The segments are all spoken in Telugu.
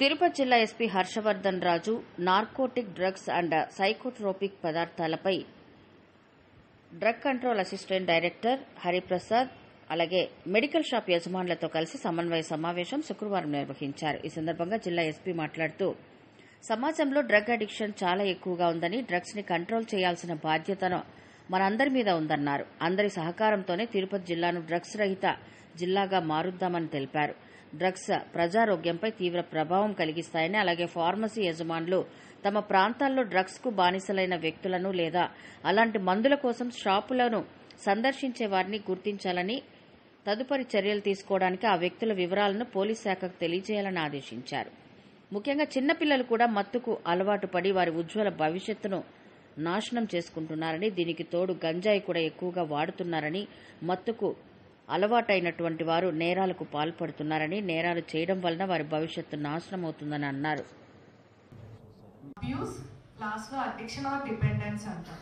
తిరుపతి జిల్లా SP Harshavardhan Raju narcotic drugs and psychotropic పదార్థాలపై drug control assistant director Hariprasad అలాగే మెడికల్ షాప్ యజమానులతో కలిసి సమన్వయ సమావేశం శుక్రవారం నిర్వహించారు. ఈ సందర్భంగా జిల్లా ఎస్పీ మాట్లాడుతూ సమాజంలో డ్రగ్ అడిక్షన్ చాలా ఎక్కువగా ఉందని, డ్రగ్స్ ని కంట్రోల్ చేయాల్సిన బాధ్యతను మనందరి మీద ఉందన్నారు. అందరి సహకారంతోనే తిరుపతి జిల్లాను డ్రగ్స్ రహిత జిల్లాగా మారుద్దామని తెలిపారు. డ్రగ్స్ ప్రజారోగ్యంపై తీవ్ర ప్రభావం కలిగిస్తాయని, అలాగే ఫార్మసీ యజమానులు తమ ప్రాంతాల్లో డ్రగ్స్ కు బానిసలైన వ్యక్తులను లేదా అలాంటి మందుల కోసం షాపులను సందర్శించే వారిని గుర్తించాలని, తదుపరి చర్యలు తీసుకోవడానికి ఆ వ్యక్తుల వివరాలను పోలీస్ శాఖకు తెలియజేయాలని ఆదేశించారు. ముఖ్యంగా చిన్నపిల్లలు కూడా మత్తుకు అలవాటు పడి వారి ఉజ్వల భవిష్యత్తును నాశనం చేసుకుంటున్నారని, దీనికి తోడు గంజాయి కూడా ఎక్కువగా వాడుతున్నారని, మత్తుకు అలవాటైనటువంటి వారు నేరాలకు పాల్పడుతున్నారని, నేరాలు చేయడం వలన వారి భవిష్యత్తు నాశనం అవుతుందని అన్నారు. అడిక్షన్ ఆర్ డిపెండెన్స్ అంటాం.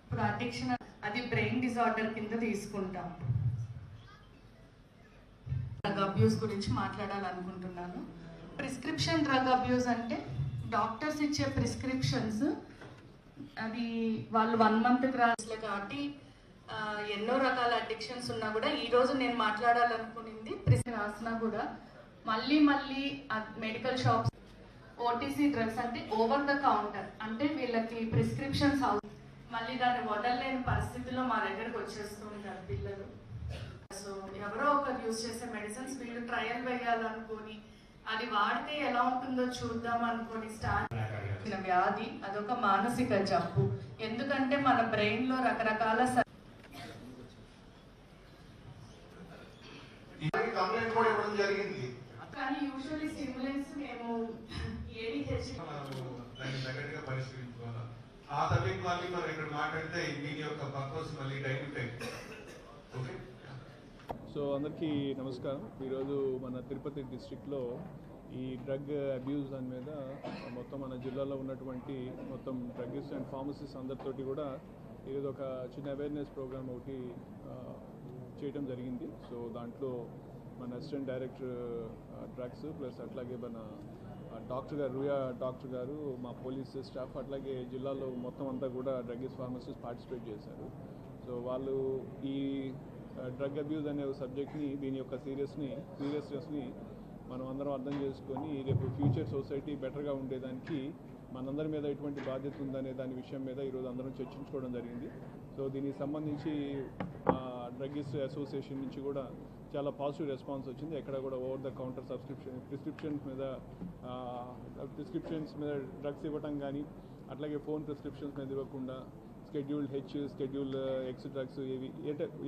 ఇప్పుడు అడిక్షన్ అది బ్రెయిన్ డిజార్డర్ కింద తీసుకుంటాం. డ్రగ్ అబ్యూస్ గురించి మాట్లాడాలనుకుంటున్నాను. ప్రిస్క్రిప్షన్ డ్రగ్ అబ్యూస్ అంటే డాక్టర్స్ ఇచ్చే ప్రిస్క్రిప్షన్స్ అది వాళ్ళు 1 మంత్కి రాసలే కాబట్టి ఎన్నో రకాల అడిక్షన్స్ ఉన్నా కూడా ఈ రోజు నేను మాట్లాడాలనుకునింది రాసినా కూడా మళ్ళీ మెడికల్ షాప్స్ ఓటీసీ డ్రగ్స్ అంటే ఓవర్ ద కౌంటర్ అంటే వీళ్ళకి ప్రిస్క్రిప్షన్స్ మళ్ళీ దాన్ని వదలలేని పరిస్థితిలో మా దగ్గరకు వచ్చేస్తూ ఉంటారు పిల్లలు. సో ఎవరో ఒకరు యూజ్ చేసే మెడిసిన్స్ వీళ్ళు ట్రయల్ వేయాలనుకొని అది వాడితే ఎలా ఉంటుందో చూద్దాం అనుకొని స్టార్ట్ చేసిన వ్యాధి అదొక మానసిక జబ్బు. ఎందుకంటే మన బ్రెయిన్ లో రకరకాల కానీ యూజువల్లీ స్టిమ్యులెంట్స్ మేము ఆ సబ్జెక్ట్ మళ్ళీ మనం ఇక్కడ మాట్లాడితే దీని యొక్క పర్పస్ మళ్ళీ డైల్యూట్ అయింది. ఓకే, సో అందరికీ నమస్కారం. ఈరోజు మన తిరుపతి డిస్ట్రిక్ట్లో ఈ డ్రగ్ అబ్యూస్ దాని మీద మొత్తం మన జిల్లాలో ఉన్నటువంటి మొత్తం డ్రగ్గిస్ట్ అండ్ ఫార్మసిస్ట్ అందరితోటి కూడా ఈరోజు ఒక చిన్న అవేర్నెస్ ప్రోగ్రామ్ ఒకటి చేయడం జరిగింది. సో దాంట్లో మన అసిస్టెంట్ డైరెక్టర్ డ్రగ్స్ ప్లస్ అట్లాగే మన డాక్టర్ గారు రూయా డాక్టర్ గారు, మా పోలీస్ స్టాఫ్ అట్లాగే జిల్లాలో మొత్తం అంతా కూడా డ్రగ్గిస్ట్ ఫార్మసిస్ట్ పార్టిసిపేట్ చేశారు. సో వాళ్ళు ఈ డ్రగ్ అబ్యూస్ అనే సబ్జెక్ట్ని దీని యొక్క సీరియస్నెస్ని మనం అందరం అర్థం చేసుకొని రేపు ఫ్యూచర్ సొసైటీ బెటర్గా ఉండేదానికి మనందరి మీద ఎటువంటి బాధ్యత ఉందనే దాని విషయం మీద ఈరోజు అందరం చర్చించుకోవడం జరిగింది. సో దీనికి సంబంధించి డ్రగ్గిస్ట్ అసోసియేషన్ నుంచి కూడా చాలా పాజిటివ్ రెస్పాన్స్ వచ్చింది. ఎక్కడ కూడా ఓవర్ ద కౌంటర్ ప్రిస్క్రిప్షన్స్ మీద డ్రగ్స్ ఇవ్వటం కానీ అట్లాగే ఫోన్ ప్రిస్క్రిప్షన్స్ మీద ఇవ్వకుండా schedule H, schedule X drugs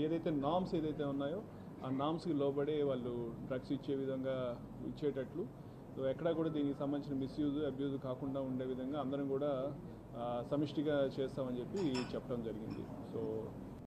ఏదైతే నామ్స్ ఏదైతే ఉన్నాయో ఆ నామ్స్కి లోబడే వాళ్ళు డ్రగ్స్ ఇచ్చే విధంగా ఇచ్చేటట్లు, సో ఎక్కడా కూడా దీనికి సంబంధించిన మిస్యూజ్ అబ్యూజ్ కాకుండా ఉండే విధంగా అందరం కూడా సమిష్టిగా చేస్తామని చెప్పి చెప్పడం జరిగింది. సో